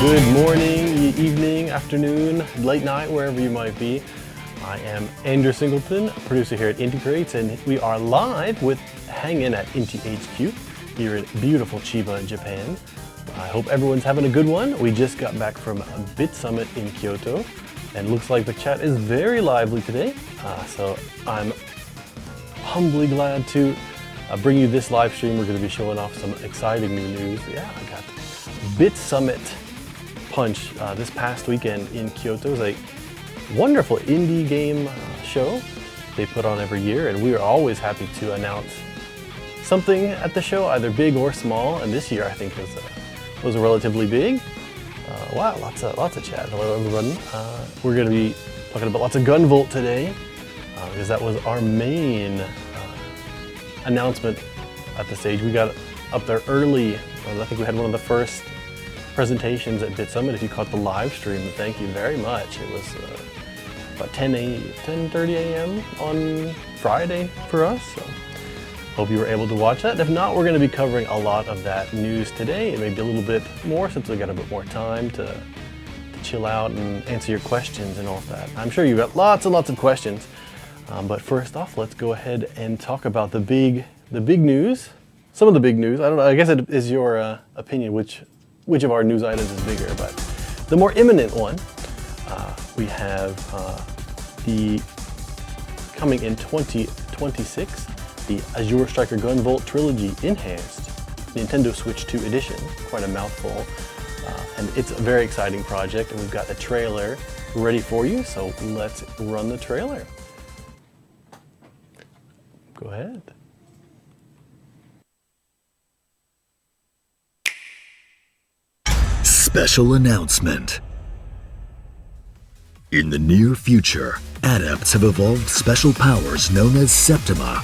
Good morning, evening, afternoon, late night, wherever you might be. I am Andrew Singleton, producer here at INTI, and we are live with Hangin at INTI HQ here in beautiful Chiba, Japan. I hope everyone's having a good one. We just got back from BitSummit in Kyoto, and looks like the chat is very lively today. So I'm humbly glad to bring you this live stream. We're going to be showing off some exciting new news. Yeah, I got BitSummit Punch this past weekend in Kyoto. It was a wonderful indie game show they put on every year, and we are always happy to announce something at the show, either big or small. And this year, I think was relatively big. Wow, lots of chat. Hello, everyone. We're going to be talking about lots of Gunvolt today, because that was our main announcement at the stage. We got up there early. I think we had one of the first presentations at BitSummit. If you caught the live stream, thank you very much. It was about 10:30 a.m. on Friday for us. So hope you were able to watch that. And if not, we're going to be covering a lot of that news today, and maybe a little bit more since we got a bit more time to chill out and answer your questions and all of that. I'm sure you got lots and lots of questions. But first off, let's go ahead and talk about the big news. Some of the big news. I don't know. I guess it is your opinion which of our news items is bigger, but the more imminent one, we have the coming in 2026, the Azure Striker Gunvolt Trilogy Enhanced Nintendo Switch 2 Edition. Quite a mouthful, and it's a very exciting project, and we've got a trailer ready for you, so let's run the trailer. Go ahead. Special announcement. In the near future, adepts have evolved special powers known as Septima.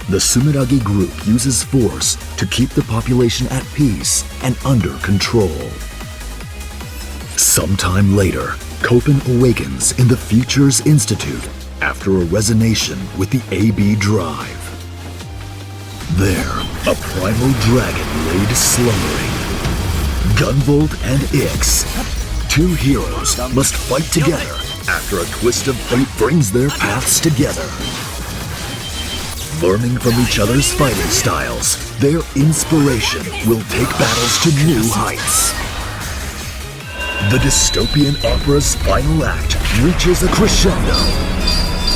The Sumeragi group uses force to keep the population at peace and under control. Sometime later, Copen awakens in the Futures Institute after a resonation with the AB drive. There, a primal dragon laid slumbering. Gunvolt and Ix, two heroes, must fight together after a twist of fate brings their paths together. Learning from each other's fighting styles, their inspiration will take battles to new heights. The dystopian opera's final act reaches a crescendo.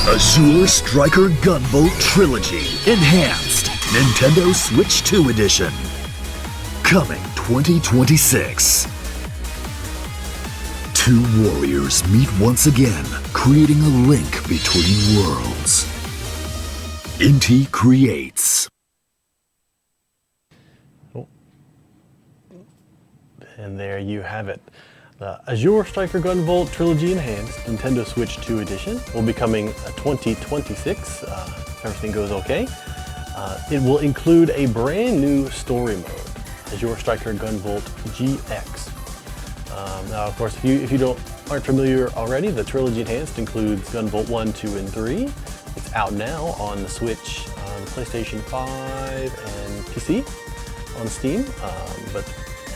Azure Striker Gunvolt Trilogy Enhanced Nintendo Switch 2 Edition. Coming 2026. Two warriors meet once again, creating a link between worlds. INTI creates. And there you have it. The Azure Striker Gunvolt Trilogy Enhanced Nintendo Switch 2 Edition will be coming 2026, if everything goes okay. It will include a brand new story mode, Azure Striker Gunvolt GX. Now, of course, if you aren't familiar already, the Trilogy Enhanced includes Gunvolt 1, 2, and 3. It's out now on the Switch, PlayStation 5, and PC on Steam, but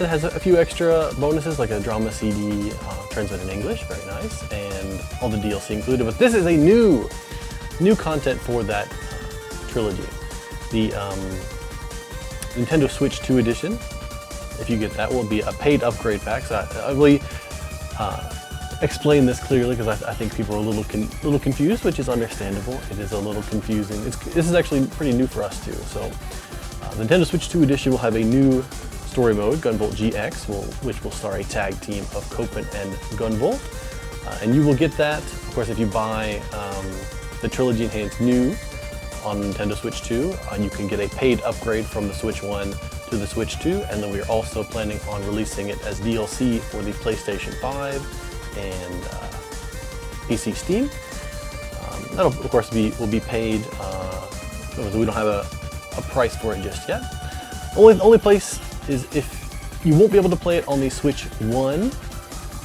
it has a few extra bonuses like a drama CD translated in English, very nice, and all the DLC included. But this is a new content for that trilogy. The Nintendo Switch 2 Edition, if you get that, will be a paid upgrade pack. So I really explain this clearly because I think people are a little confused, which is understandable. It is a little confusing. This is actually pretty new for us too. So Nintendo Switch 2 Edition will have a new story mode, Gunvolt GX, which will star a tag team of Copen and Gunvolt. And you will get that, of course, if you buy the Trilogy Enhanced New on Nintendo Switch 2. You can get a paid upgrade from the Switch 1 to the Switch 2, and then we're also planning on releasing it as DLC for the PlayStation 5 and PC Steam. That'll, of course, will be paid. We don't have a price for it just yet. Only place is if you won't be able to play it on the Switch 1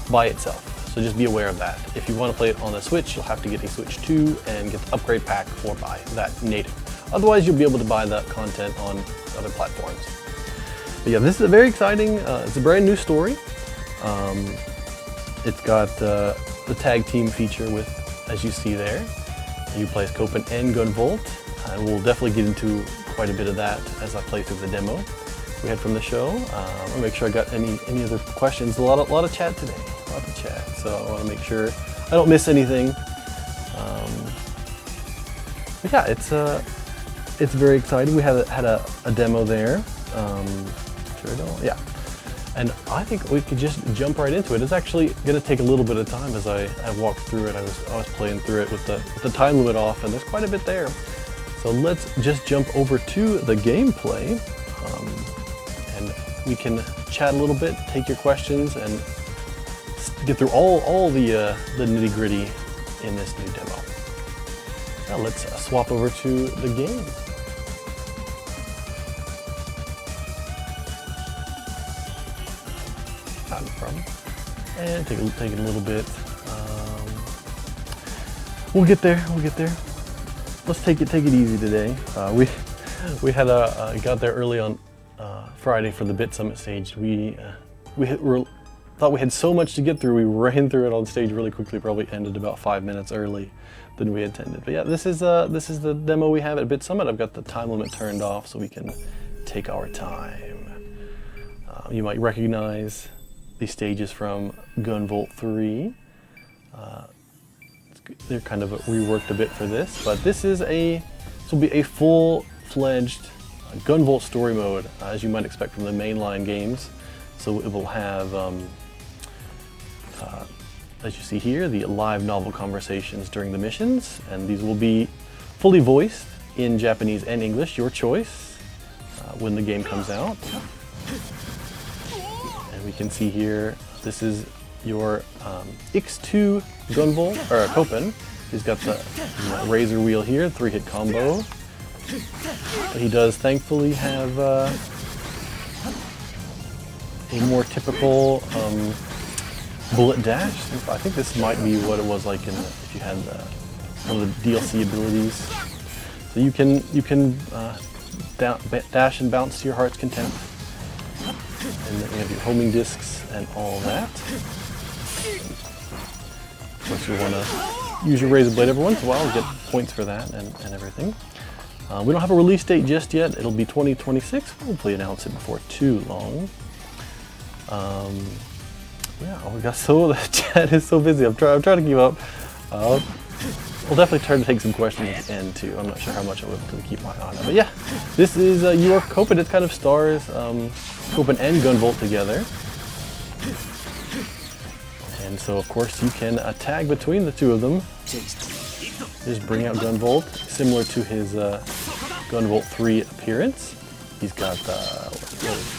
by itself. So just be aware of that. If you want to play it on the Switch, you'll have to get a Switch 2 and get the upgrade pack or buy that native. Otherwise, you'll be able to buy that content on other platforms. But yeah, this is a very exciting, it's a brand new story. It's got the tag team feature with, as you see there, you play as Copen and Gunvolt, and we'll definitely get into quite a bit of that as I play through the demo we had from the show. I'll make sure I got any other questions. A lot of chat today, lots of chat. So I want to make sure I don't miss anything. But yeah, it's very exciting. We had a demo there. Yeah. And I think we could just jump right into it. It's actually going to take a little bit of time as I walked through it. I was playing through it with the time limit off, and there's quite a bit there. So let's just jump over to the gameplay, and we can chat a little bit, take your questions, and get through all the nitty-gritty in this new demo. Now let's swap over to the game. Not a problem. And take it a little bit. We'll get there. Let's take it easy today. We had got there early on Friday for the BitSummit stage. We thought we had so much to get through. We ran through it on stage really quickly. Probably ended about 5 minutes early than we intended. But yeah, this is the demo we have at BitSummit. I've got the time limit turned off so we can take our time. You might recognize these stages from Gunvolt 3. They're kind of reworked a bit for this, but this will be a full-fledged Gunvolt story mode, as you might expect from the mainline games. So it will have, as you see here, the live novel conversations during the missions, and these will be fully voiced in Japanese and English, your choice, when the game comes out. And we can see here, this is your X2 Gunvolt, or Copen. He's got the razor wheel here, 3-hit combo. But he does thankfully have a more typical bullet dash. I think this might be what it was like if you had one of the DLC abilities. So you can dash and bounce to your heart's content. And then you have your homing discs and all that. Of course, you want to use your razor blade every once in a while and get points for that and everything. We don't have a release date just yet. It'll be 2026. We'll hopefully announce it before too long. Yeah, the chat is so busy. I'm trying to keep up. We'll definitely try to take some questions at the end too. I'm not sure how much I'll be able to keep my eye on it. But yeah, this is your Copen. It kind of stars Copen and Gunvolt together. And so of course you can tag between the two of them. Just bring out Gunvolt, similar to his Gunvolt 3 appearance. He's got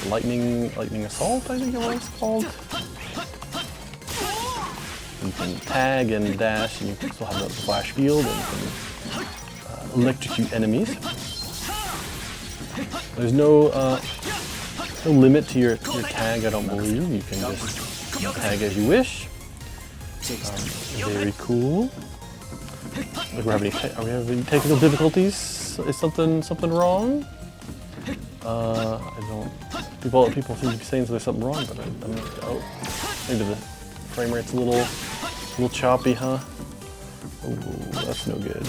lightning assault, I think it was called. You can tag and dash, and you can still have the flash field, and you can electrocute enemies. There's no limit to your tag, I don't believe. You can just tag as you wish. Very cool. Are we having any technical difficulties? Is something wrong? I don't. People seem to be saying there's something wrong, but I'm not. Oh, maybe the frame rate's a little choppy, huh? Oh, that's no good.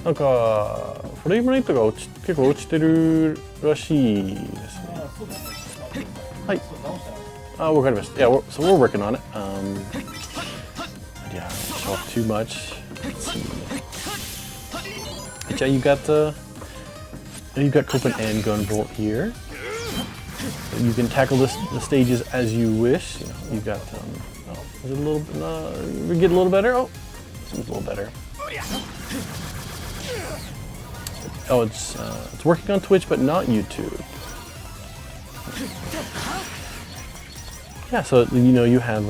なんかフレームレートが結構落ちてるらしいですね。はい。わかりました。Yeah, so we're working on it. Yeah, don't show off too much. Let's see. But yeah, you got Copen and Gunvolt here. You can tackle the stages as you wish. You got is it a little? We get a little better. Oh, seems a little better. Oh, it's working on Twitch, but not YouTube. Yeah, so you have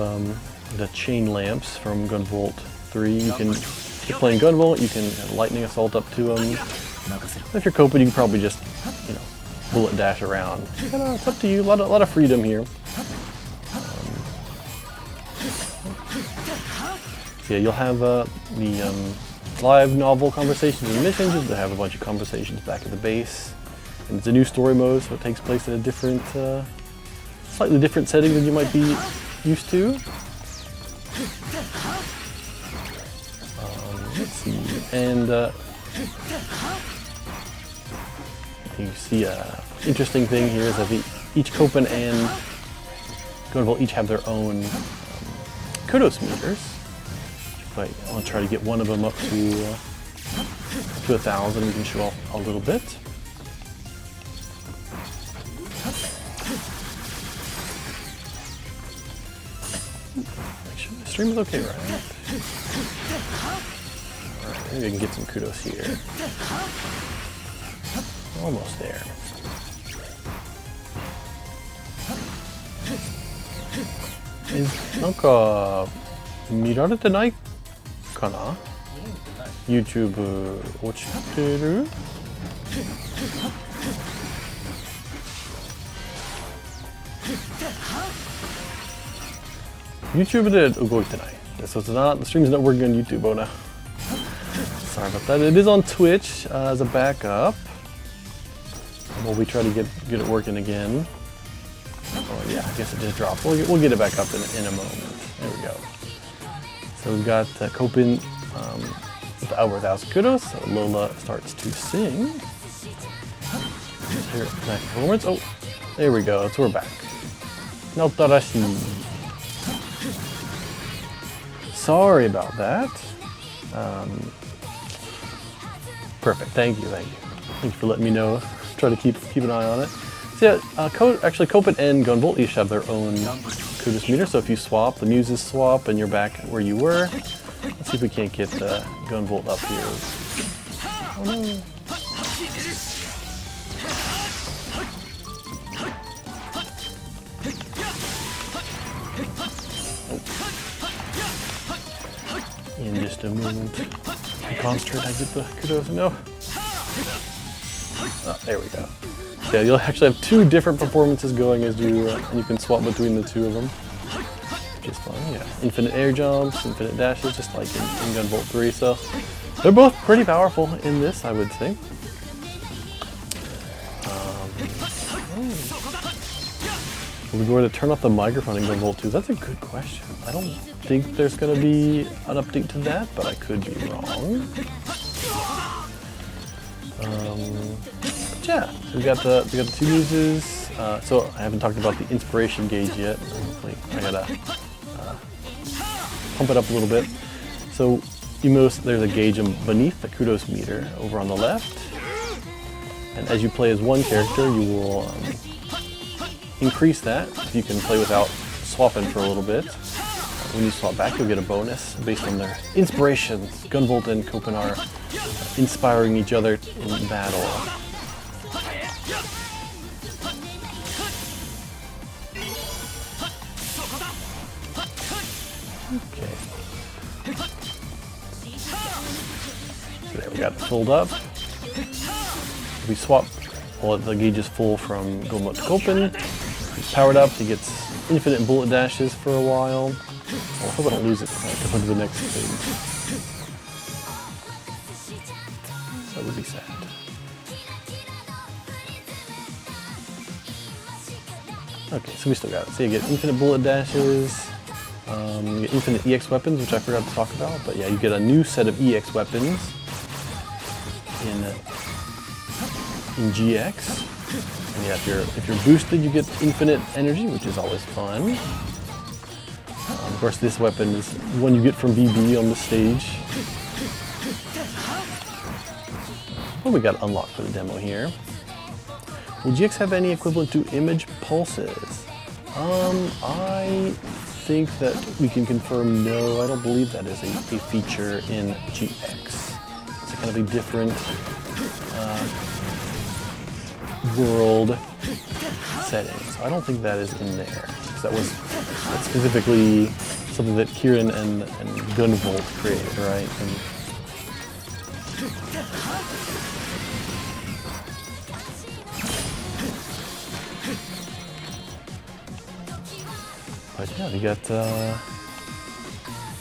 the chain lamps from Gunvolt 3. You can, if you're playing Gunvolt, you can have lightning assault up to them. If you're Copen, you can probably just bullet dash around. It's up to you. A lot of freedom here. So yeah, you'll have the live novel conversations and missions. You'll have a bunch of conversations back at the base. And it's a new story mode, so it takes place at a different slightly different setting than you might be used to. Let's see, and you see a interesting thing here is that each Copen and Gunvolt each have their own kudos meters. But I'll try to get one of them up to 1,000. We can show off a little bit. Make sure the stream is okay, right? Alright, maybe I can get some kudos here. Almost there. Is 見られてないかな? YouTube 落ちてる? YouTube で動いてない. So it's not, the stream's not working on YouTube, oh no. Sorry about that. It is on Twitch as a backup. While we try to get it working again. Oh yeah, I guess it just dropped. We'll get it back up in a moment. There we go. So we've got Copen with over 1,000 kudos. So Lola starts to sing. Here, nice performance. Oh, there we go. So we're back. Naotarashi. Sorry about that. Perfect. Thank you. Thanks for letting me know. Try to keep an eye on it. So yeah, actually Copen and Gunvolt each have their own kudos meter. So if you swap, the muses swap, and you're back where you were. Let's see if we can't get Gunvolt up here. Oh no. Oh. In just a moment. Concentrate, I get the kudos. No. Oh, there we go. Yeah, you'll actually have two different performances going as you and you can swap between the two of them. Which is fun, yeah. Infinite air jumps, infinite dashes, just like in Gunvolt 3. So they're both pretty powerful in this, I would say. Are we going to turn off the microphone in Gunvolt 2? That's a good question. I don't think there's going to be an update to that, but I could be wrong. Yeah, so we got the two muses. So I haven't talked about the inspiration gauge yet. Hopefully I gotta pump it up a little bit. So you notice there's a gauge beneath the kudos meter over on the left. And as you play as one character, you will increase that. You can play without swapping for a little bit. When you swap back, you'll get a bonus based on their inspirations. Gunvolt and Copen are inspiring each other in battle. Okay. So there we got it filled up. We swap, well, the gauge is full from Gunvolt to Copen. He's powered up, he gets infinite bullet dashes for a while. Well, I hope I don't lose it when I go to the next page. That would be sad. Okay, so we still got it. So you get infinite bullet dashes, you get infinite EX weapons, which I forgot to talk about, but yeah, you get a new set of EX weapons in GX. And yeah, if you're boosted, you get infinite energy, which is always fun. Of course, this weapon is one you get from BB on the stage. What we got unlocked for the demo here? Will GX have any equivalent to image pulses? I think that we can confirm no. I don't believe that is a feature in GX. It's a kind of a different world setting, so I don't think that is in there. That's specifically something that Kieran and Gunvolt created, right? But yeah, we got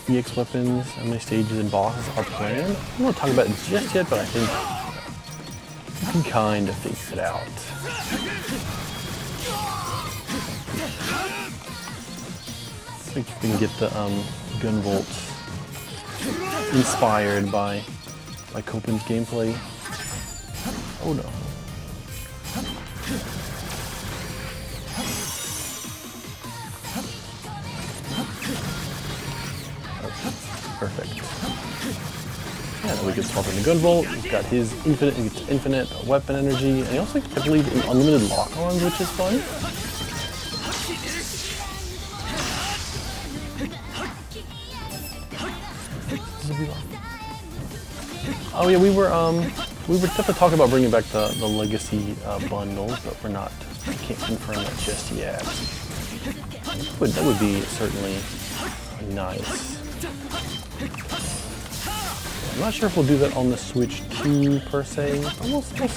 EX weapons. How many stages and bosses are planned? I don't want to talk about it just yet, but I think you can kind of figure it out. think you can get the Gunvolt inspired by Copen's gameplay. Oh no. Perfect. Yeah, then we can swap into Gunvolt. He's got his infinite weapon energy, and he also, I believe, unlimited lock-ons, which is fun. Oh yeah, we were definitely talking about bringing back the legacy bundles, but we can't confirm that just yet. That would be certainly nice. I'm not sure if we'll do that on the Switch 2 per se, but we'll see.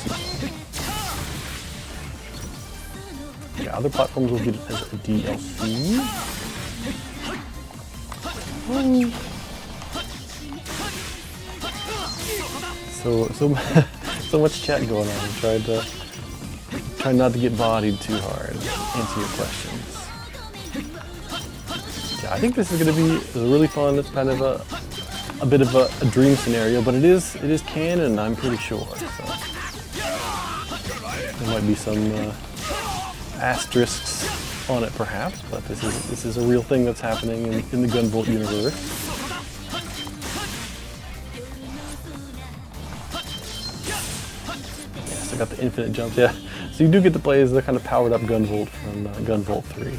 Yeah, other platforms will get it as a DLC. So much chat going on. Try not to get bodied too hard. Answer your questions. Yeah, I think this is going to be really fun. It's kind of a bit of a dream scenario, but it is canon, I'm pretty sure. So there might be some asterisks on it, perhaps, but this is a real thing that's happening in the Gunvolt universe. Yes, I got the infinite jumps. Yeah, so you do get to play as the kind of powered up Gunvolt from Gunvolt 3,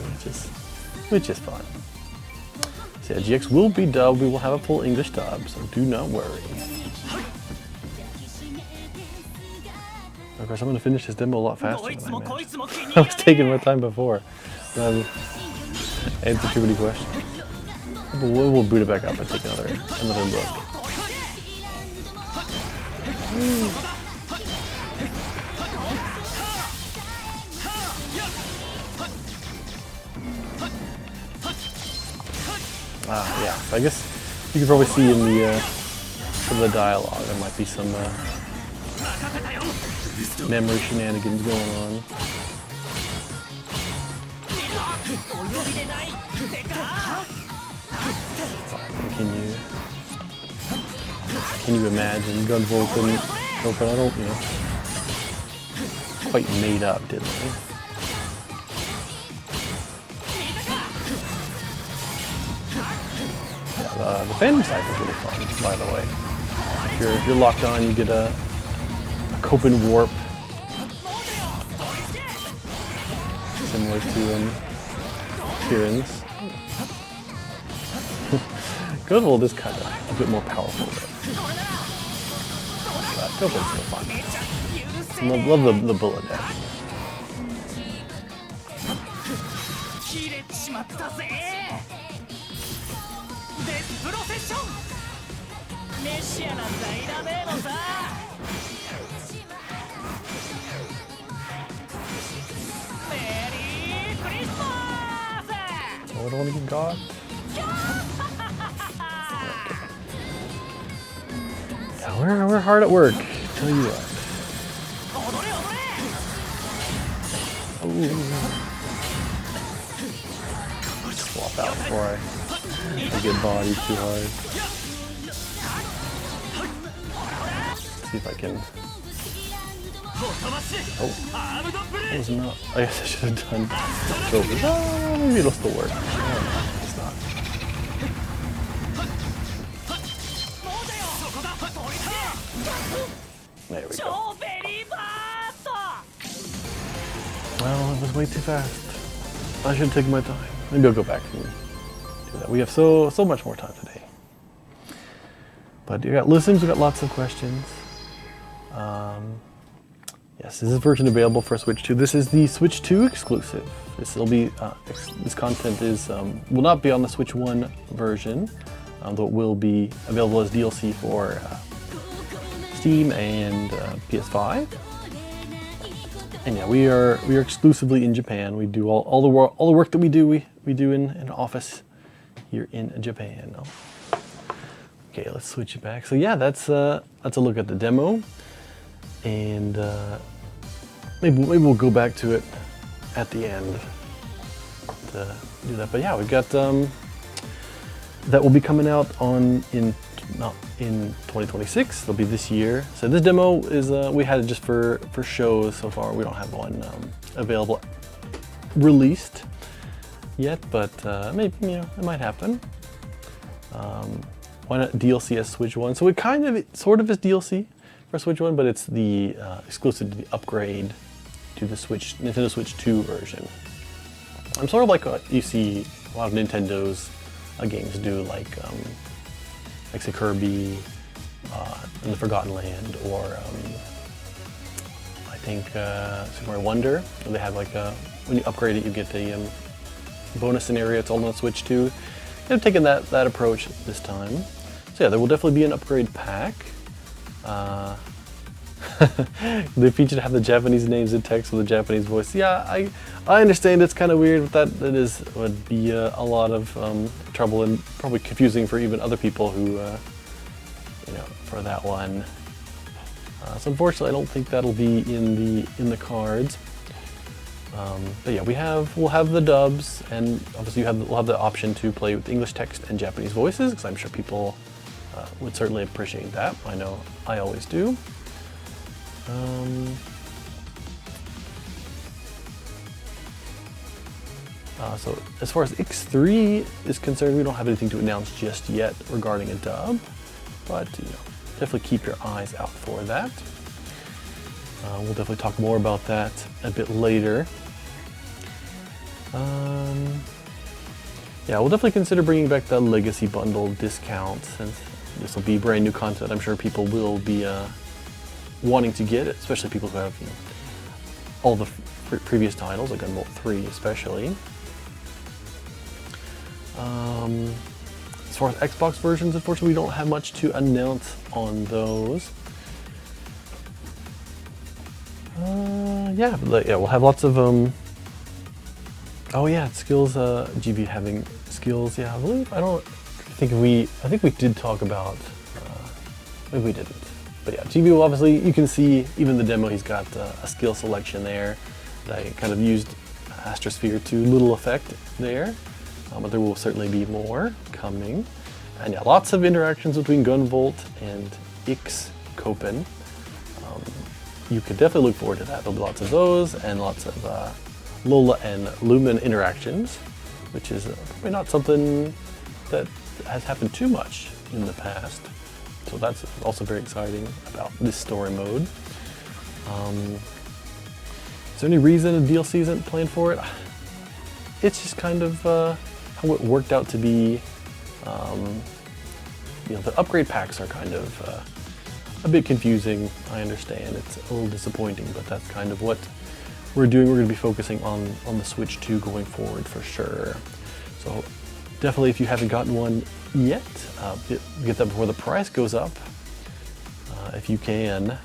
which is fun. So yeah, GX will be dubbed. We will have a full English dub, so do not worry. Of course, I'm going to finish this demo a lot faster than I imagined. I was taking my time before. Answer too many questions. We'll boot it back up and take another look. Yeah, so I guess you can probably see in the some of the dialogue there might be some memory shenanigans going on. Can you imagine Gunvolt and Copen? I don't, quite made up, did they? The Phantom Scythe is really fun, by the way. If you're locked on, you get a Copen warp, similar to Kieran's. Gunvolt is kind of a bit more powerful, but Copen's still fun. Love the bullet dash. Oh, I don't want to get got. Yeah, we're hard at work, tell you what. Ooh. Swap out before I get bodied too hard. See if I can. Oh, that was not. I guess I should have done shoulders. Oh, maybe it'll still work. No, it's not. There we go. Well, it was way too fast. I should have taken my time. Maybe I'll go back and do that. We have so much more time today. But you got listens, we got lots of questions. Yes, this is version available for Switch 2. This is the Switch 2 exclusive. This will be this content is will not be on the Switch 1 version, though it will be available as DLC for Steam and PS5. And yeah, we are exclusively in Japan. We do all the work that we do in an office here in Japan. Okay, let's switch it back. So yeah, that's a look at the demo, and maybe we'll go back to it at the end to do that. But yeah, we've got that will be coming out not in 2026. It'll be this year. So this demo is we had it just for shows so far. We don't have one available released yet, but maybe it might happen. Why not DLC as Switch 1? So it sort of is DLC for Switch 1, but it's the exclusive to the upgrade to the Nintendo Switch 2 version. I'm sort of like what you see a lot of Nintendo's games do, like say Kirby in the Forgotten Land, or I think Super Mario Wonder, where they have like when you upgrade it, you get the bonus scenario. It's all on Switch 2. They've taken that approach this time. So yeah, there will definitely be an upgrade pack. They feature to have the Japanese names in text with a Japanese voice. Yeah, I understand it's kind of weird, but that would be a lot of trouble and probably confusing for even other people who, for that one. So unfortunately, I don't think that'll be in the cards. But yeah, we'll have the dubs, and obviously we'll have the option to play with English text and Japanese voices, because I'm sure people would certainly appreciate that. I know I always do. So as far as X3 is concerned, we don't have anything to announce just yet regarding a dub, but definitely keep your eyes out for that. We'll definitely talk more about that a bit later. Yeah, we'll definitely consider bringing back the Legacy Bundle discount, since this will be brand new content. I'm sure people will be wanting to get it, especially people who have all the previous titles, like Gunvolt 3 especially. As far as Xbox versions, unfortunately, we don't have much to announce on those. Yeah, we'll have lots of oh yeah, skills. GB having skills. Yeah, I think we did talk about. Maybe we didn't. But yeah, GB will obviously, you can see even the demo. He's got a skill selection there. That I kind of used Astrosphere to little effect there. But there will certainly be more coming. And yeah, lots of interactions between Gunvolt and Ix Copen. You could definitely look forward to that. There'll be lots of those, and lots of Lola and Lumen interactions, which is probably not something that has happened too much in the past. So that's also very exciting about this story mode. Is there any reason a DLC isn't planned for it? It's just kind of how it worked out to be. The upgrade packs are kind of a bit confusing. I understand it's a little disappointing, but that's kind of what we're doing. We're going to be focusing on the Switch 2 going forward for sure. So definitely, if you haven't gotten one yet, get that before the price goes up, if you can.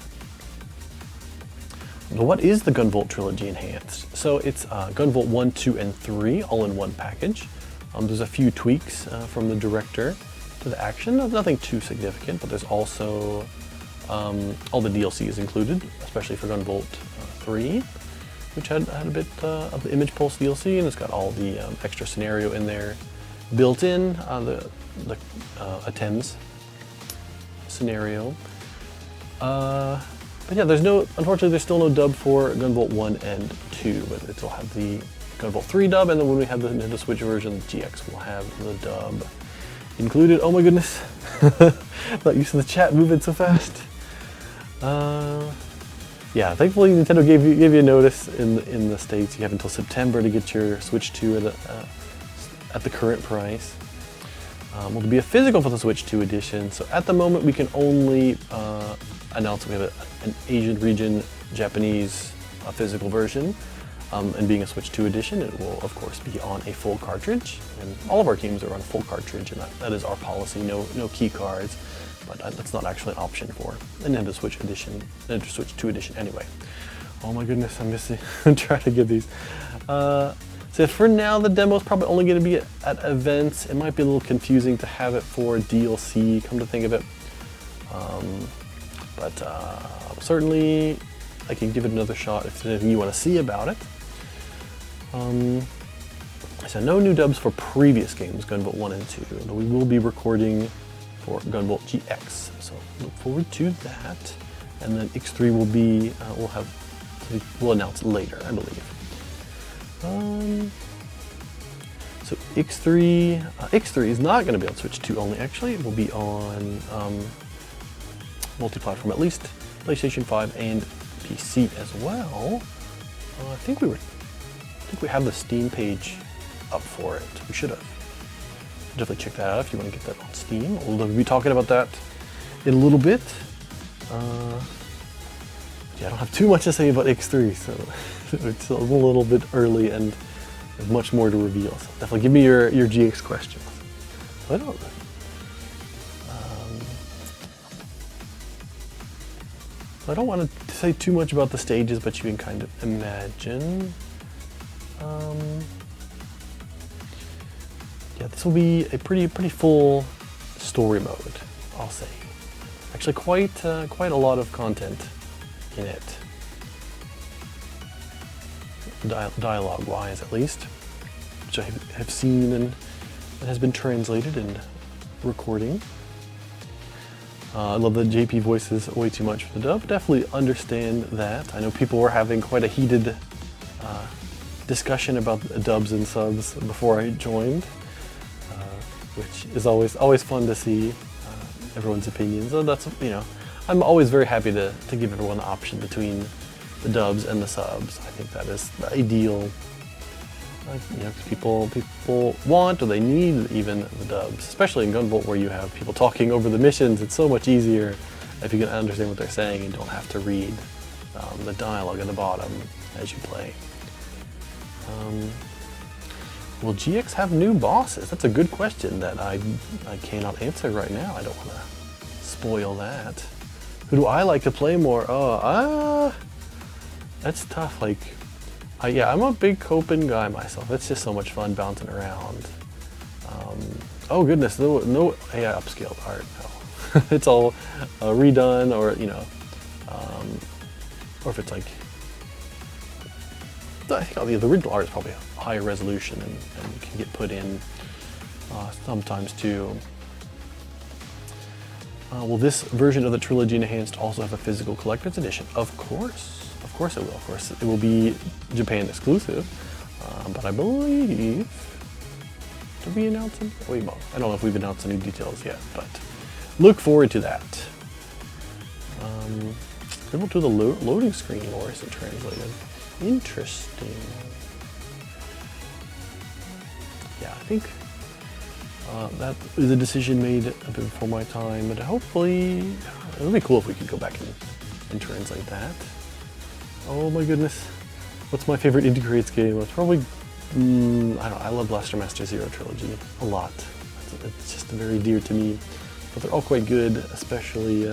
But what is the Gunvolt Trilogy Enhanced? So it's Gunvolt 1, 2, and 3 all in one package. There's a few tweaks from the director to the action. Nothing too significant, but there's also all the DLC is included, especially for Gunvolt 3, which had a bit of the Image Pulse DLC, and it's got all the extra scenario in there built in, the Attends scenario. But yeah, unfortunately there's still no dub for Gunvolt 1 and 2, but it'll have the Gunvolt 3 dub, and then when we have the Nintendo Switch version, the GX will have the dub included. Oh my goodness, not used to the chat moving so fast. Yeah, thankfully Nintendo gave you a notice in the States. You have until September to get your Switch 2 at the current price. Will be a physical for the Switch 2 edition. So at the moment we can only announce that we have an Asian region Japanese physical version. And being a Switch 2 edition, it will of course be on a full cartridge. And all of our games are on a full cartridge, and that is our policy. No key cards. But that's not actually an option for the Nintendo Switch edition, Nintendo Switch 2 edition anyway. Oh my goodness, I'm missing. I'm trying to get these. So for now, the demo is probably only going to be at events. It might be a little confusing to have it for DLC, come to think of it. But certainly, I can give it another shot if there's anything you want to see about it. So no new dubs for previous games, Gunvolt 1 and 2, though we will be recording for Gunvolt GX. So look forward to that. And then X3 will be, we'll announce later, I believe. So X3 is not going to be on Switch 2 only. Actually, it will be on multi-platform, at least PlayStation 5 and PC as well. I think we have the Steam page up for it. We should have. Definitely check that out if you want to get that on Steam. We'll be talking about that in a little bit. Yeah, I don't have too much to say about X3, so it's a little bit early and there's much more to reveal. So definitely give me your GX questions. I don't want to say too much about the stages, but you can kind of imagine. Yeah, this will be a pretty full story mode, I'll say. Actually, quite a lot of content in it, dialogue-wise at least, which I have seen and has been translated and recording. I love the JP voices way too much for the dub. Definitely understand that. I know people were having quite a heated discussion about dubs and subs before I joined, which is always fun to see everyone's opinions. So that's, you know, I'm always very happy to give everyone the option between the dubs and the subs. I think that is the ideal. You know, people want or they need even the dubs, especially in Gunvolt where you have people talking over the missions. It's so much easier if you can understand what they're saying and don't have to read the dialogue at the bottom as you play. Will GX have new bosses? That's a good question that I cannot answer right now. I don't want to spoil that. Who do I like to play more? That's tough. Like, yeah, I'm a big Copen guy myself. It's just so much fun bouncing around. Oh goodness, no AI upscaled art. No, it's all redone, or you know, or if it's like, I think the original art is probably a higher resolution and can get put in sometimes too. Will this version of the Trilogy Enhanced also have a physical collector's edition? Of course it will. Of course, it will be Japan exclusive, but I believe, did we announce it? I don't know if we've announced any details yet, but look forward to that. Able to the loading screen lore isn't translated. Interesting. Yeah, I think that is a decision made a bit before my time, but hopefully it would be cool if we could go back and translate that. Oh my goodness, what's my favorite Integrates game? It's probably, I don't know, I love Blaster Master Zero Trilogy a lot. It's just very dear to me, but they're all quite good, especially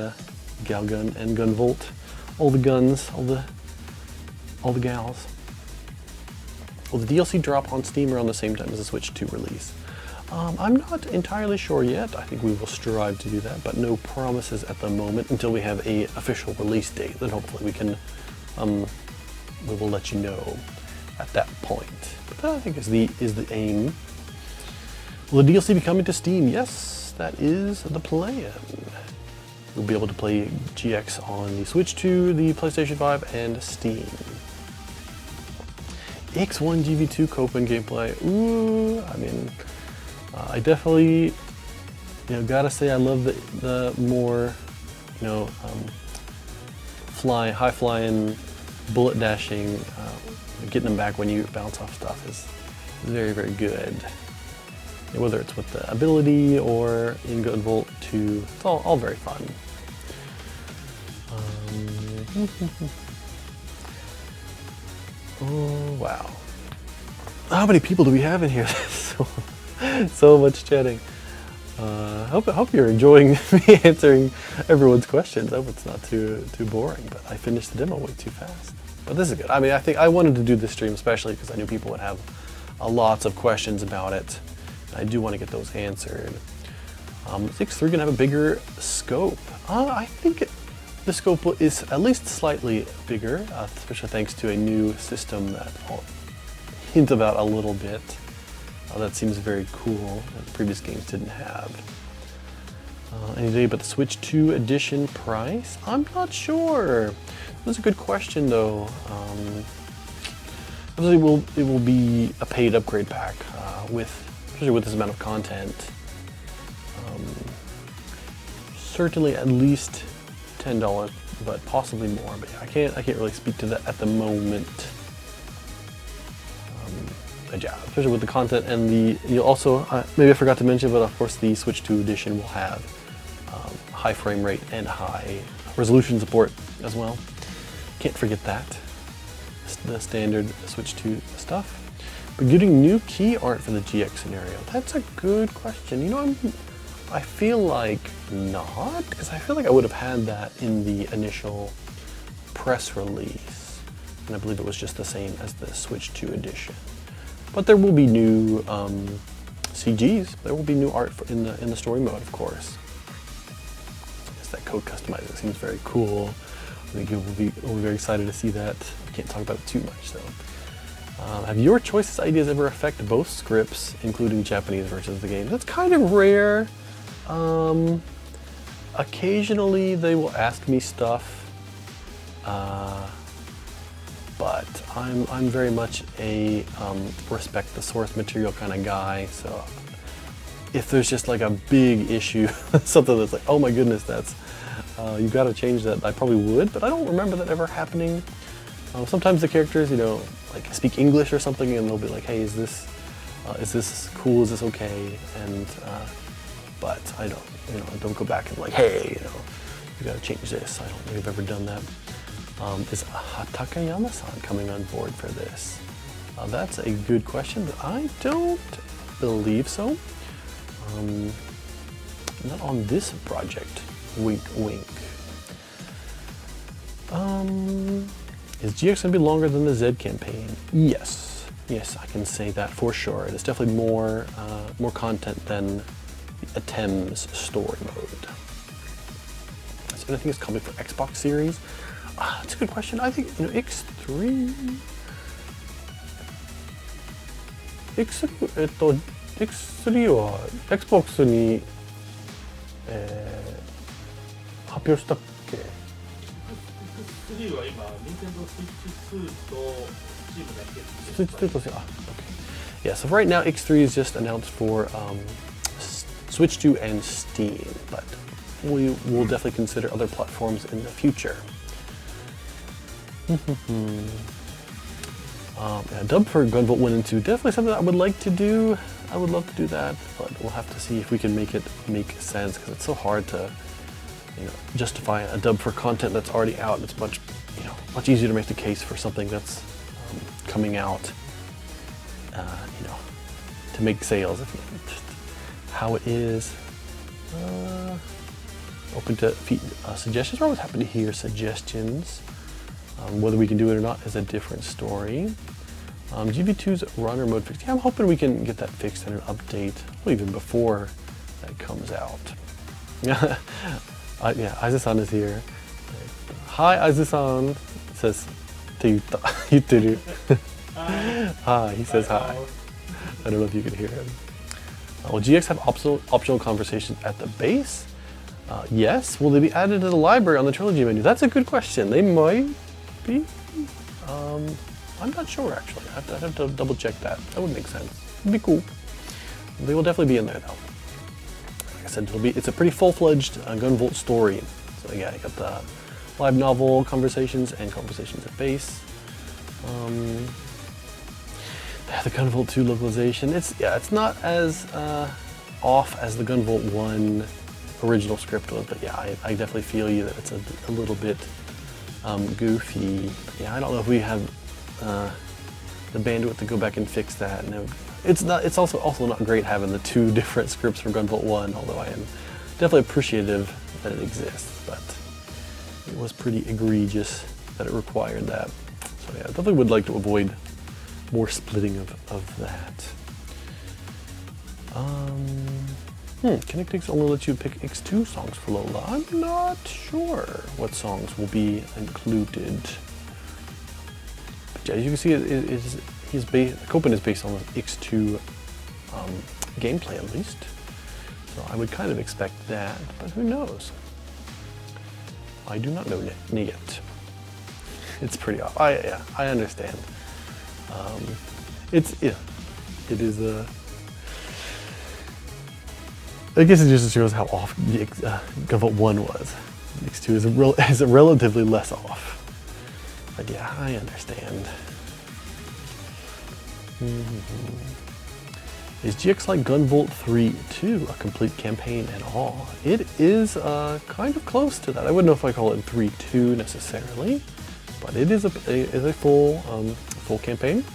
Galgun and Gunvolt. All the guns, all the gals. Will the DLC drop on Steam around the same time as the Switch 2 release? I'm not entirely sure yet. I think we will strive to do that, but no promises at the moment until we have a official release date. Then hopefully we can, we will let you know at that point. But that I think is the aim. Will the DLC be coming to Steam? Yes, that is the plan. We'll be able to play GX on the Switch 2, the PlayStation 5, and Steam. X1 GV2 Copen gameplay. Ooh, I mean, I definitely, you know, gotta say I love the more, you know, high flying, bullet dashing, getting them back when you bounce off stuff is very, very good. Whether it's with the ability or in Gunvolt 2, it's all very fun. Oh wow! How many people do we have in here? so much chatting. I hope you're enjoying me answering everyone's questions. I hope it's not too boring. But I finished the demo way too fast. But this is good. I mean, I think I wanted to do this stream especially because I knew people would have lots of questions about it. I do want to get those answered. Is X3 gonna have a bigger scope? I think the scope is at least slightly bigger, especially thanks to a new system that I'll hint about a little bit. That seems very cool. That the previous games didn't have. Any idea about the Switch 2 edition price? I'm not sure. That's a good question, though. Obviously, it will be a paid upgrade pack especially with this amount of content. Certainly at least $10, but possibly more. But yeah, I can't really speak to that at the moment. But yeah, especially with the content and you'll also maybe I forgot to mention, but of course the Switch 2 edition will have high frame rate and high resolution support as well. Can't forget that. The standard Switch 2 stuff. But getting new key art for the GX scenario, that's a good question. You know, I feel like not, because I feel like I would have had that in the initial press release. And I believe it was just the same as the Switch 2 edition. But there will be new CGs. There will be new art in the story mode, of course. It's that code customizer seems very cool. I think we'll be very excited to see that. I can't talk about it too much, though. Have your choices ideas ever affect both scripts, including Japanese versions of the game? That's kind of rare. Occasionally they will ask me stuff, but I'm very much a respect the source material kind of guy. So if there's just like a big issue, something that's like, oh my goodness, that's you got to change that, I probably would, but I don't remember that ever happening. Sometimes the characters, you know, like speak English or something, and they'll be like, hey, is this cool? Is this okay? And but I don't, you know, I don't go back and like, hey, you know, you got to change this. I don't think I've ever done that. Is Takayama-san coming on board for this? That's a good question, but I don't believe so. Not on this project. Wink, wink. Is GX going to be longer than the Z campaign? Yes. Yes, I can say that for sure. It's definitely more content than the Attempts story mode. So anything is coming for Xbox Series? That's a good question. I think, you know, X3 は Xbox に、発表したっけ？ X3 は今 Nintendo Switch 2と Steam だけ。Switch 2と Steam. Okay. Yeah, so right now X3 is just announced for Switch 2 and Steam, but we will definitely consider other platforms in the future. Yeah, dub for Gunvolt 1 and 2, definitely something I would like to do. I would love to do that, but we'll have to see if we can make it make sense, because it's so hard to, you know, justify a dub for content that's already out. It's much easier to make the case for something that's coming out, you know, to make sales. How it is. Open to suggestions. We're always happy to hear suggestions. Whether we can do it or not is a different story. GB2's runner mode fixed. Yeah, I'm hoping we can get that fixed in an update, well, even before that comes out. Yeah, Aizu-san is here. Hi, Aizu-san. Says, 言ってる. Hi, he says hi. I don't know if you can hear him. Will GX have optional conversations at the base? Yes. Will they be added to the library on the trilogy menu? That's a good question. They might be. I'm not sure, actually. I'd have to double check that. That would make sense. It'd be cool. They will definitely be in there, though. Like I said, it's a pretty full-fledged Gunvolt story. So yeah, you got the live novel conversations and conversations at base. The Gunvolt 2 localization. It's not as off as the Gunvolt 1 original script was, but yeah, I definitely feel you that it's a little bit goofy. But yeah, I don't know if we have the bandwidth to go back and fix that. And it's also not great having the two different scripts for Gunvolt 1, although I am definitely appreciative that it exists, but it was pretty egregious that it required that. So yeah, I definitely would like to avoid more splitting of that. Connectix only lets you pick X2 songs for Lola. I'm not sure what songs will be included. But yeah, as you can see, Copen is based on the X2 gameplay at least. So I would kind of expect that, but who knows? I do not know yet. It's pretty off. I understand. It is a. I guess it just shows how off Gunvolt 1 was. X2 is relatively less off. But yeah, I understand. Is GX like Gunvolt 3 2 a complete campaign at all? It is kind of close to that. I wouldn't know if I call it 3-2 necessarily, but it is a full campaign.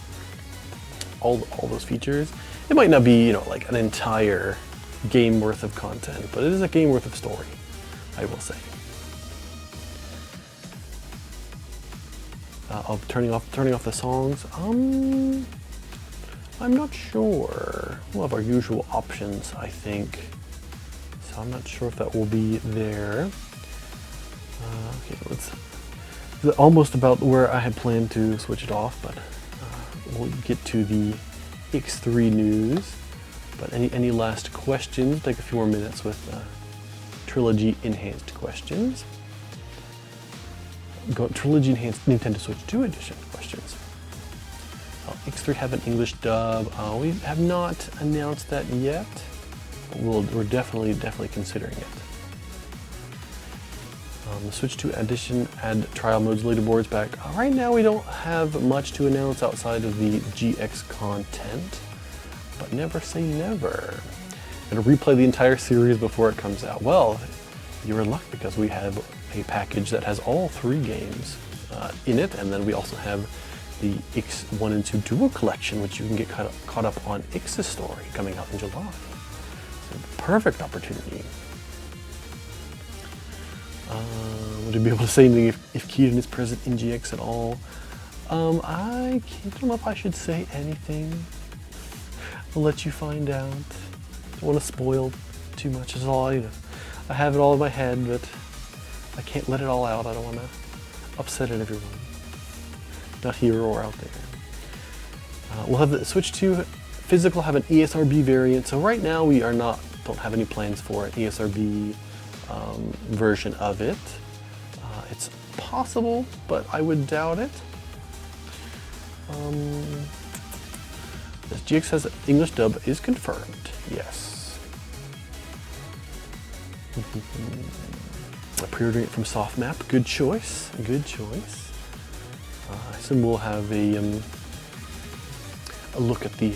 All those features. It might not be, you know, like an entire game worth of content, but it is a game worth of story, I will say. Turning off the songs. I'm not sure. We'll have our usual options, I think. So I'm not sure if that will be there. Okay, it's almost about where I had planned to switch it off, but we'll get to the X3 news. But any last questions? Take a few more minutes with Trilogy Enhanced questions. Trilogy Enhanced Nintendo Switch 2 Edition questions. X3 have an English dub. We have not announced that yet. But we're definitely considering it. The Switch 2 Edition add trial modes leaderboards back. Right now we don't have much to announce outside of the GX content, but never say never. Gonna replay the entire series before it comes out. Well, you're in luck because we have a package that has all 3 games in it, and then we also have the X1 and 2 Dual Collection, which you can get caught up on X's story coming out in July. So perfect opportunity. Would you be able to say anything if Keaton is present in GX at all? I don't know if I should say anything. I'll let you find out. Don't want to spoil too much. It's all, you know, I have it all in my head, but I can't let it all out. I don't want to upset everyone. Not here or out there. We'll have the Switch 2 physical have an ESRB variant. So right now we don't have any plans for an ESRB version of it. It's possible, but I would doubt it. This GX says English dub is confirmed. Yes. Pre-ordering it from SoftMap. Good choice. Good choice. I assume we'll have a look at the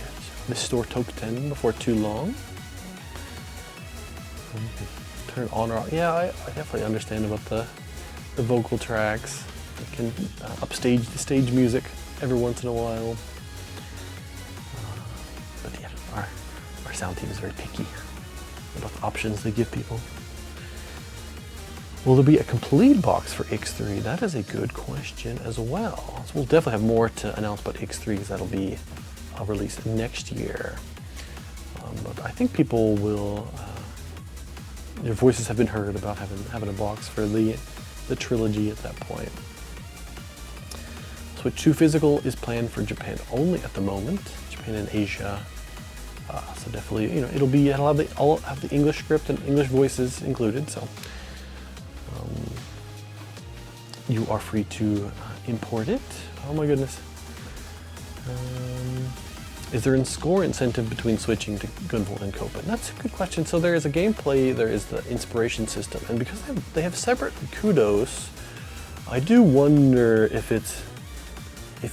store token before too long. Turn on or off. Yeah, I definitely understand about the vocal tracks that can upstage the stage music every once in a while. But yeah, our sound team is very picky about the options they give people. Will there be a complete box for X3? That is a good question as well. So we'll definitely have more to announce about X3 because that'll be released next year. But I think people will, their voices have been heard about having a box for the trilogy at that point. Switch 2 physical is planned for Japan only at the moment. Japan and Asia. So definitely, you know, it'll have the English script and English voices included. So you are free to import it. Oh my goodness. Is there a score incentive between switching to Gunvolt and Copen? That's a good question. So there is a gameplay, there is the inspiration system, and because they have separate kudos, I do wonder if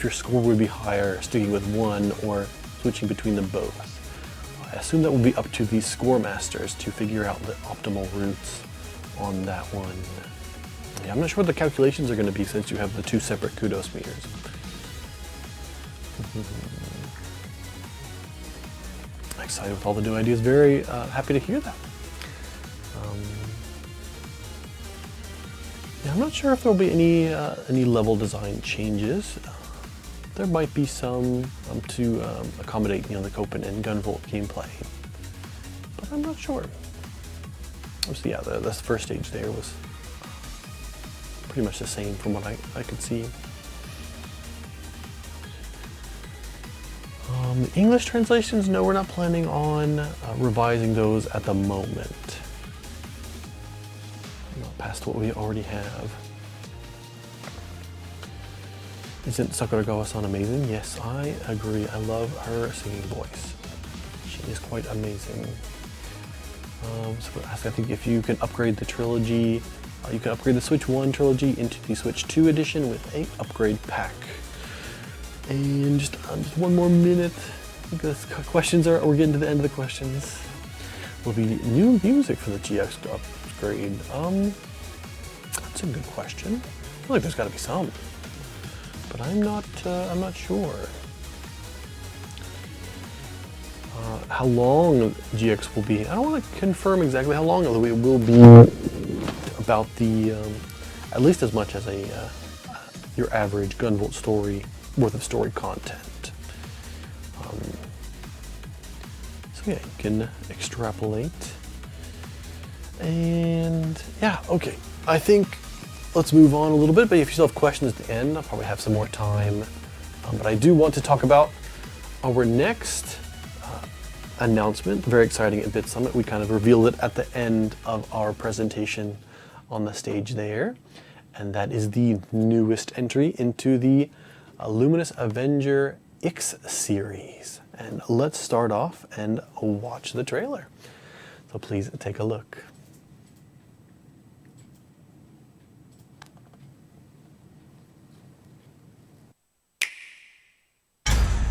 your score would be higher sticking with one or switching between them both. I assume that will be up to the score masters to figure out the optimal routes on that one. Yeah, I'm not sure what the calculations are going to be since you have the 2 separate kudos meters. Excited with all the new ideas. Very happy to hear that. Yeah, I'm not sure if there'll be any level design changes. There might be some to accommodate, you know, the Copen and Gunvolt gameplay, but I'm not sure. So yeah, the first stage there was pretty much the same from what I could see. English translations, no, we're not planning on revising those at the moment. Not past what we already have. Isn't Sakuragawa-san amazing? Yes, I agree. I love her singing voice. She is quite amazing. So I think if you can upgrade the trilogy, you can upgrade the Switch 1 trilogy into the Switch 2 edition with a upgrade pack. And just one more minute. I think the questions are, we're getting to the end of the questions. Will be new music for the GX upgrade? That's a good question. I feel like there's got to be some, but I'm not sure. How long GX will be? I don't want to confirm exactly how long it will be. About the at least as much as your average Gunvolt story worth of story content. So yeah, you can extrapolate. And yeah, okay. I think let's move on a little bit, but if you still have questions at the end, I'll probably have some more time. But I do want to talk about our next announcement. Very exciting at BitSummit. We kind of revealed it at the end of our presentation on the stage there. And that is the newest entry into the Luminous Avenger X series. And let's start off and watch the trailer. So please take a look.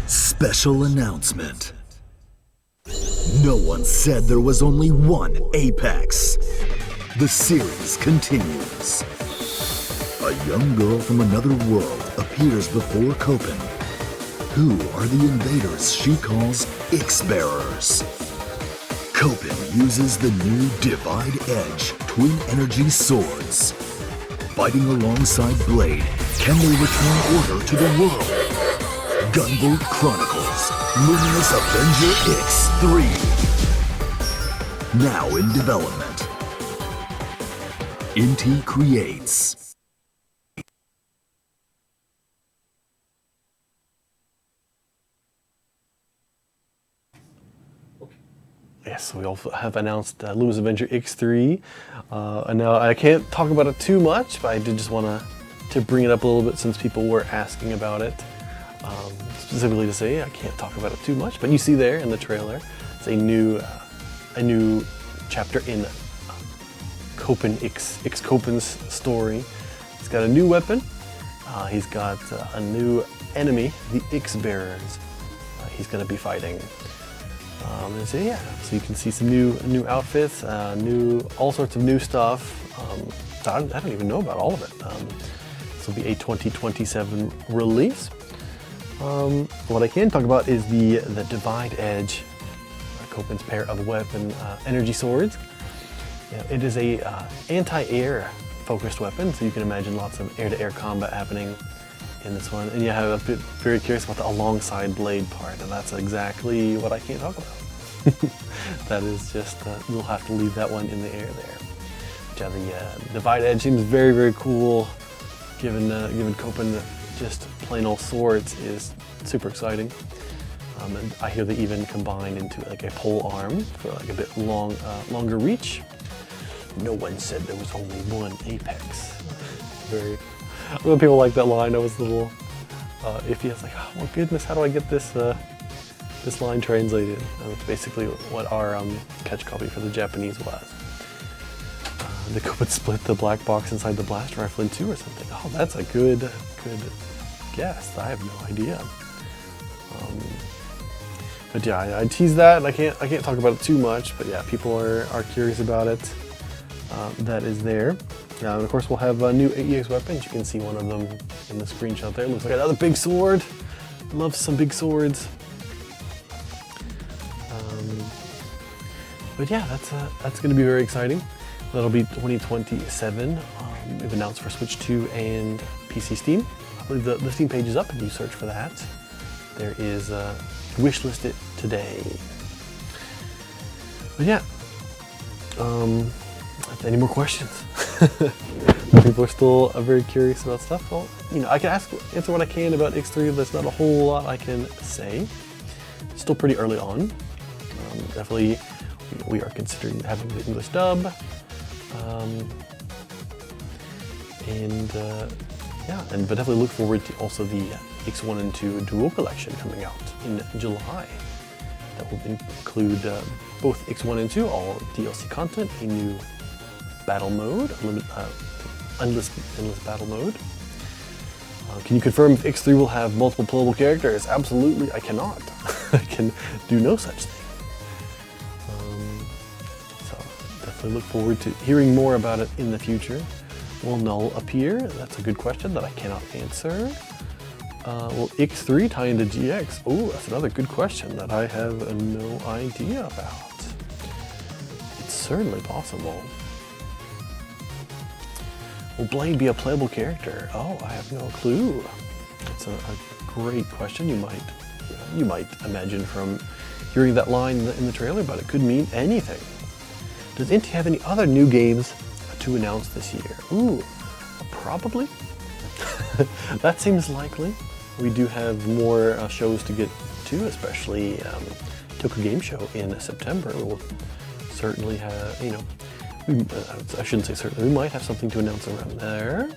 Special announcement. No one said there was only one Apex. The series continues. A young girl from another world appears before Copen. Who are the invaders she calls X-Bearers? Copen uses the new Divide Edge twin energy swords. Fighting alongside Blade, can they return order to the world? Gunvolt Chronicles Luminous Avenger X3. Now in development. INTI creates. Yes, we also have announced Luminous Avenger X3. And now I can't talk about it too much, but I did just want to bring it up a little bit since people were asking about it. Specifically to say I can't talk about it too much, but you see there in the trailer, it's a new chapter in Copen X Copen's story. He's got a new weapon. He's got a new enemy, the X-Bearers. He's going to be fighting. And so yeah, so you can see some new outfits, all sorts of new stuff. I don't even know about all of it. This will be a 2027 release. What I can talk about is the Divide Edge, Copen's pair of weapon energy swords. Yeah, it is a anti-air focused weapon, so you can imagine lots of air-to-air combat happening in this one. And yeah, I'm a bit very curious about the alongside blade part, and that's exactly what I can't talk about. That is just, we'll have to leave that one in the air there. But yeah, the Divide Edge seems very, very cool, given Copen just plain old swords is super exciting. And I hear they even combine into like a pole arm for like a bit longer reach. No one said there was only one Apex. When people like that line, I was a little iffy. I was like, oh my goodness, how do I get this this line translated? That's basically what our catch copy for the Japanese was. The Copen split the black box inside the blast rifle in two or something. Oh, that's a good guess. I have no idea. But yeah, I teased that, and I can't talk about it too much. But yeah, people are curious about it. That is there. And of course, we'll have new AEX weapons. You can see one of them in the screenshot there. It looks like another big sword. Love some big swords. But yeah, that's going to be very exciting. That'll be 2027. We've announced for Switch 2 and PC Steam. I believe the Steam page is up and you search for that. There is wishlist it today. But yeah, any more questions? People are still very curious about stuff. Well, you know, I can answer what I can about X3. There's not a whole lot I can say. still pretty early on. Definitely, we are considering having the English dub. But definitely look forward to also the X1 and 2 Duo Collection coming out in July. That will include both X1 and 2, all DLC content, a new battle mode, endless battle mode. Can you confirm if X3 will have multiple playable characters? Absolutely, I cannot. I can do no such thing. So definitely look forward to hearing more about it in the future. Will Null appear? That's a good question that I cannot answer. Will X3 tie into GX? Oh, that's another good question that I have no idea about. It's certainly possible. Will Blade be a playable character? Oh, I have no clue. That's a great question. You might imagine from hearing that line in the trailer, but it could mean anything. Does INTI have any other new games to announce this year? Ooh, probably. That seems likely. We do have more shows to get to, especially Tokyo Game Show in September. We'll certainly have, I shouldn't say certainly, we might have something to announce around there.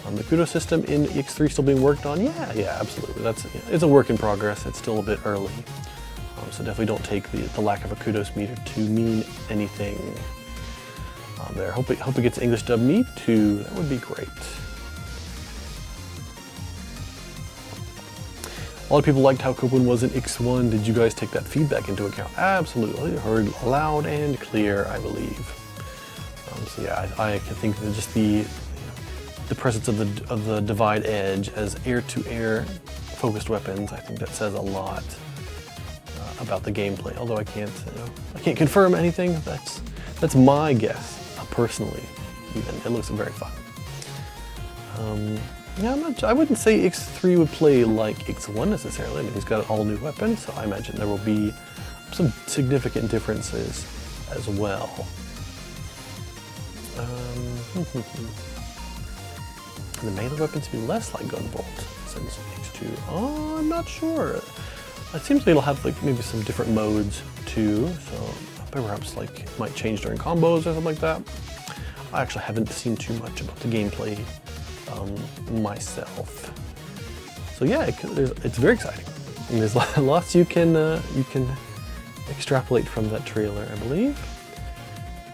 The Kudo system in X3 still being worked on? Yeah, absolutely. It's a work in progress. It's still a bit early. So definitely don't take the lack of a kudos meter to mean anything there. Hope it gets English dub me too. That would be great. A lot of people liked how Copeland was in X1. Did you guys take that feedback into account? Absolutely. Heard loud and clear, I believe. So yeah, I can think that just the presence of the Divide Edge as air-to-air focused weapons, I think that says a lot about the gameplay. Although I can't confirm anything. That's my guess, personally. Even it looks very fun. Yeah, I wouldn't say X3 would play like X1 necessarily. I mean, he's got an all-new weapon, so I imagine there will be some significant differences as well. The melee weapons be less like Gunvolt since X2. Oh, I'm not sure. It seems like it'll have like maybe some different modes too, so perhaps like it might change during combos or something like that. I actually haven't seen too much about the gameplay myself. So yeah, it's very exciting. And there's lots you can extrapolate from that trailer, I believe.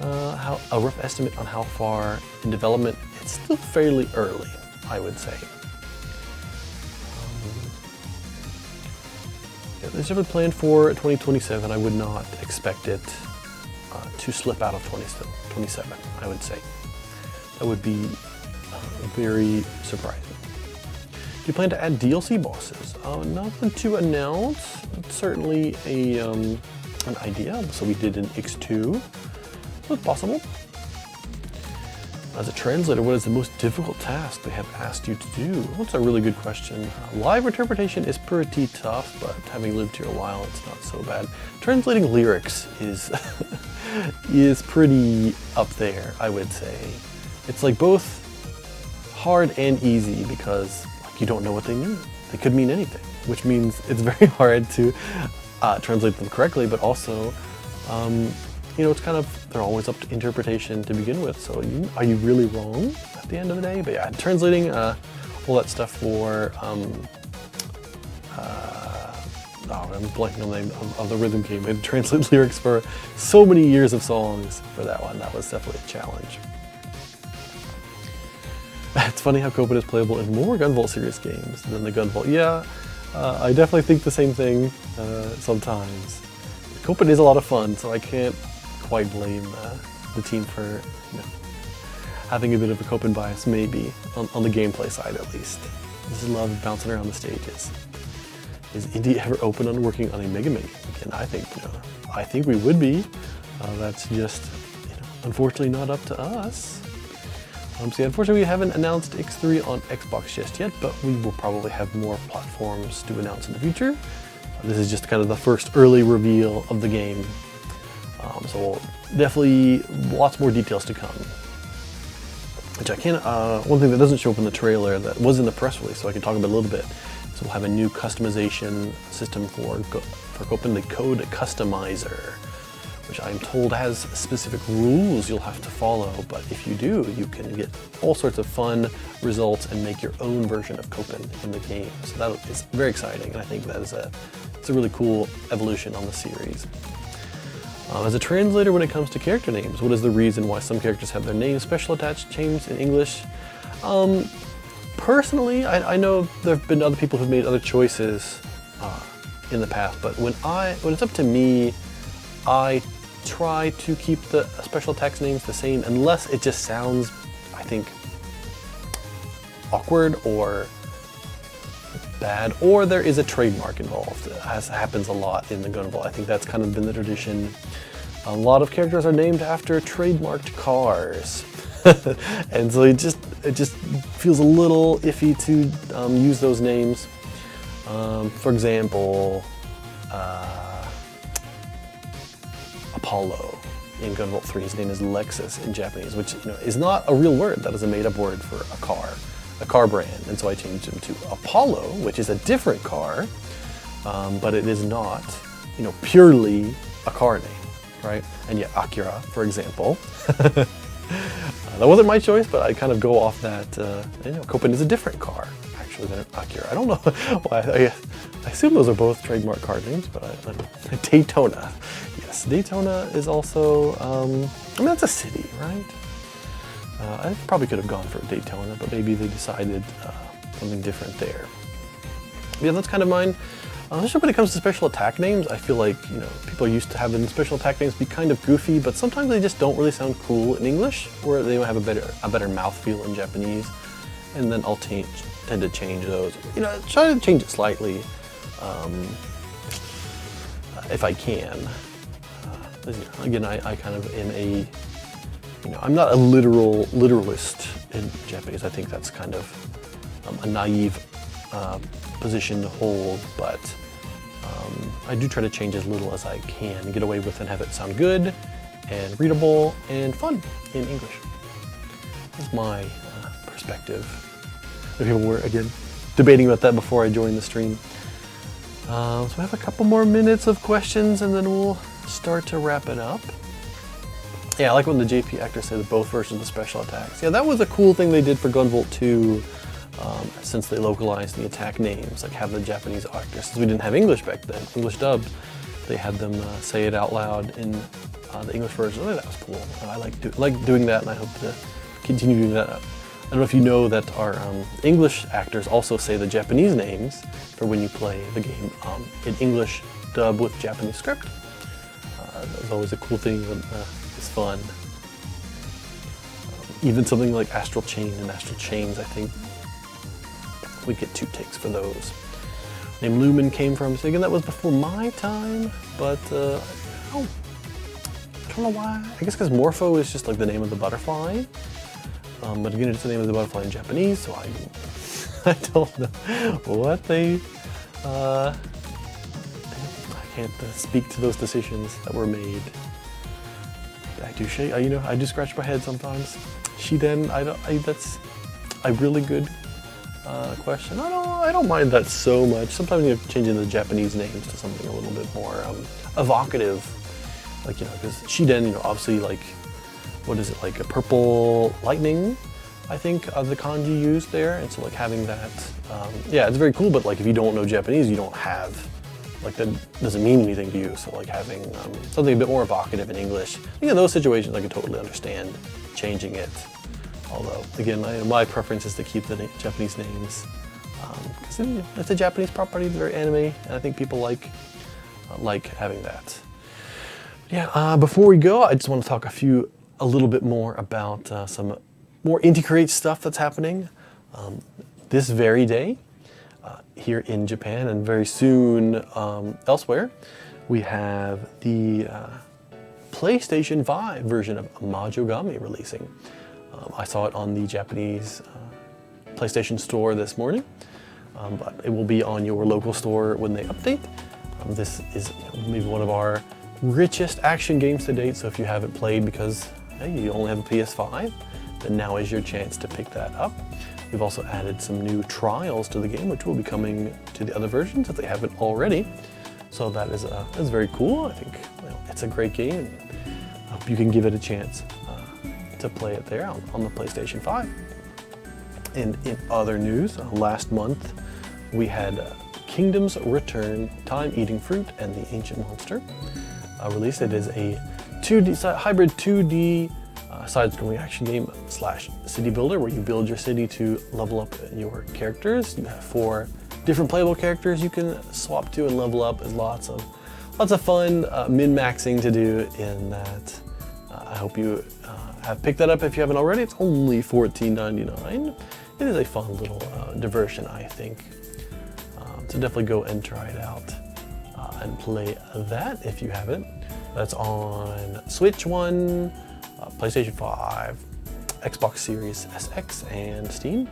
A rough estimate on how far in development? It's still fairly early, I would say. Yeah, there's definitely planned for 2027. I would not expect it to slip out of 2027. I would say that would be very surprising. Do you plan to add DLC bosses? Nothing to announce. It's certainly an idea. So we did in X2. It's possible. As a translator, what is the most difficult task they have asked you to do? That's a really good question. Live interpretation is pretty tough, but having lived here a while, it's not so bad. Translating lyrics is is pretty up there, I would say. It's like both hard and easy because you don't know what they mean. They could mean anything, which means it's very hard to translate them correctly, but also, it's kind of, they're always up to interpretation to begin with, so are you really wrong at the end of the day? But yeah, translating all that stuff for, I'm blanking on the name of the rhythm game. I had to translate lyrics for so many years of songs for that one. That was definitely a challenge. It's funny how Copen is playable in more Gunvolt series games than the Gunvolt. Yeah, I definitely think the same thing sometimes. Copen is a lot of fun, so I can't quite blame the team for having a bit of a Copen bias, maybe, on the gameplay side at least. I just love bouncing around the stages. Is INTI ever open on working on a Mega Mini? Again, I think we would be. That's just, unfortunately not up to us. So unfortunately we haven't announced X3 on Xbox just yet, but we will probably have more platforms to announce in the future. This is just kind of the first early reveal of the game. So definitely lots more details to come. Which I can, one thing that doesn't show up in the trailer that was in the press release, so I can talk about a little bit. So we'll have a new customization system for Copen, the Code Customizer, which I'm told has specific rules you'll have to follow, but if you do, you can get all sorts of fun results and make your own version of Copen in the game. So that is very exciting, and I think that is it's a really cool evolution on the series. As a translator, when it comes to character names, what is the reason why some characters have their names special attached changed in English? Personally, I know there have been other people who've made other choices in the past, but when it's up to me, I try to keep the special text names the same unless it just sounds, I think, awkward or bad, or there is a trademark involved, as happens a lot in the Gunvolt. I think that's kind of been the tradition. A lot of characters are named after trademarked cars. And so it just feels a little iffy to use those names. For example, Apollo in Gunvolt 3, his name is Lexus in Japanese, which is not a real word. That is a made-up word for a car brand. And so I changed him to Apollo, which is a different car, but it is not, purely a car name, right? And yet Akira, for example. That wasn't my choice, but I kind of go off that, Copen is a different car, actually, than Akira. I don't know why. I assume those are both trademark car names, but Daytona. Yes, Daytona is also, that's a city, right? I probably could have gone for Daytona, but maybe they decided something different there. Yeah, that's kind of mine. Especially when it comes to special attack names, I feel like people are used to having special attack names be kind of goofy, but sometimes they just don't really sound cool in English, or they have a better mouthfeel in Japanese. And then I'll tend to change those. Try to change it slightly if I can. Again, I kind of am a I'm not a literalist in Japanese. I think that's kind of a naive position to hold, but I do try to change as little as I can, get away with and have it sound good and readable and fun in English. That's my perspective. People were, again, debating about that before I joined the stream. So I have a couple more minutes of questions and then we'll start to wrap it up. Yeah, I like when the JP actors say that both versions of special attacks. Yeah, that was a cool thing they did for Gunvolt 2, since they localized the attack names, like have the Japanese actors. Since we didn't have English back then, English dubbed, they had them say it out loud in the English version. I think that was cool. I like doing that, and I hope to continue doing that. I don't know if you know that our English actors also say the Japanese names for when you play the game in English dub with Japanese script. That's always a cool thing. It's fun. Even something like Astral Chain and Astral Chains, I think we get 2 takes for those. Name Lumen came from, so again, that was before my time, but I don't know why. I guess because Morpho is just like the name of the butterfly. But again, it's the name of the butterfly in Japanese, so I don't know what they, I can't speak to those decisions that were made. I do scratch my head sometimes. Shiden, that's a really good question. I don't mind that so much. Sometimes you're changing the Japanese names to something a little bit more evocative. Like, because Shiden, obviously, like, what is it, like a purple lightning, I think, the kanji used there. And so, like, having that, yeah, it's very cool, but, like, if you don't know Japanese, you don't have, like, that doesn't mean anything to you. So, like, having something a bit more evocative in English, in those situations, I can totally understand changing it. Although, again, my preference is to keep the Japanese names, because it's a Japanese property, it's very anime, and I think people like having that. Yeah, before we go, I just want to talk a little bit more about some more INTI Create stuff that's happening this very day here in Japan, and very soon elsewhere. We have the PlayStation 5 version of Mahjongami releasing. I saw it on the Japanese PlayStation Store this morning, but it will be on your local store when they update. This is maybe one of our richest action games to date, so if you haven't played because hey, you only have a PS5, then now is your chance to pick that up. We've also added some new trials to the game, which will be coming to the other versions if they haven't already. So that is very cool. I think it's a great game. I hope you can give it a chance to play it there on the PlayStation 5. And in other news, last month we had Kingdom's Return, Time Eating Fruit, and the Ancient Monster released. It is a hybrid 2D side-scrolling action game / city builder where you build your city to level up your characters. You have 4 different playable characters you can swap to and level up. There's lots of fun min-maxing to do in that. I hope you have picked that up if you haven't already. It's only $14.99. It is a fun little diversion, I think. So definitely go and try it out and play that if you haven't. That's on Switch 1, PlayStation 5, Xbox Series SX, and Steam.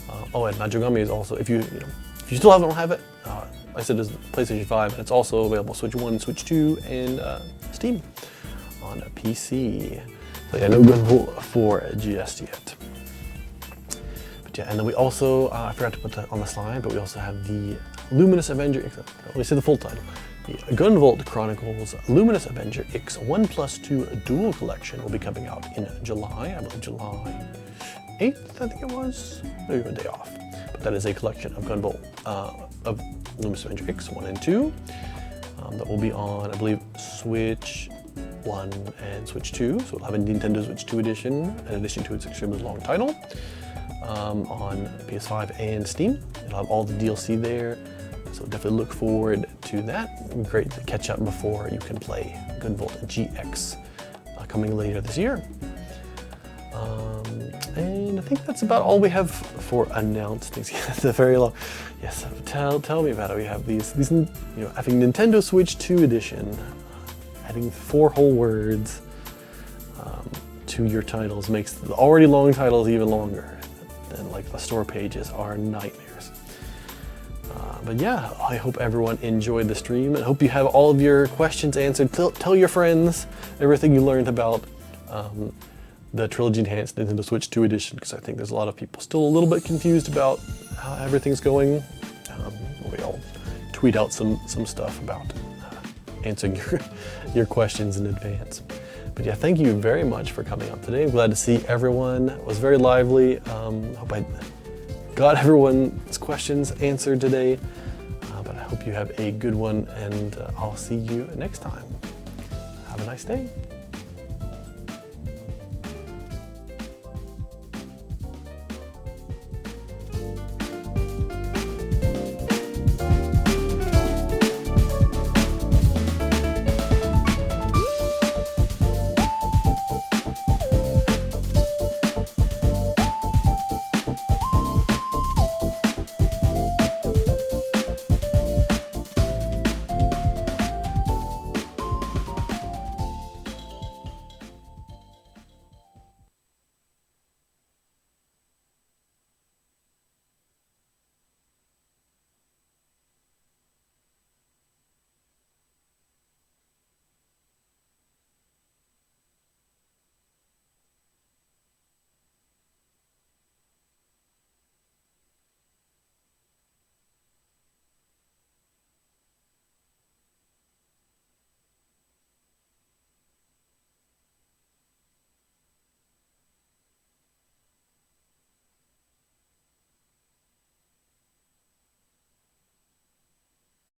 And Najogami is also, if you still have it, I said it's PlayStation 5, and it's also available Switch 1, Switch 2, and Steam on a PC. So yeah, no Gunvolt for GS yet. But yeah, and then we also, I forgot to put that on the slide, but we also have the Luminous Avenger, let me say the full title. The Gunvolt Chronicles Luminous Avenger X 1+2 Dual Collection will be coming out in July, I believe July 8th, I think it was. Maybe a day off. But that is a collection of Gunvolt, of Luminous Avenger X 1 and 2. That will be on, I believe, Switch 1 and Switch 2. So we'll have a Nintendo Switch 2 edition, in addition to its extremely long title, on PS5 and Steam. It'll have all the DLC there. So definitely look forward to that. Great to catch up before you can play Gunvolt GX coming later this year. And I think that's about all we have for announcements. It's a very long. Yes, tell me about it. We have these I think Nintendo Switch 2 edition. Adding 4 whole words to your titles makes the already long titles even longer. And like the store pages are nightmares. But yeah, I hope everyone enjoyed the stream and hope you have all of your questions answered. Tell your friends everything you learned about the Trilogy Enhanced Nintendo Switch 2 edition, because I think there's a lot of people still a little bit confused about how everything's going. We all tweet out some stuff about answering your questions in advance. But yeah, thank you very much for coming out today. I'm glad to see everyone. It was very lively. Hope I got everyone's questions answered today. But I hope you have a good one, and I'll see you next time. Have a nice day.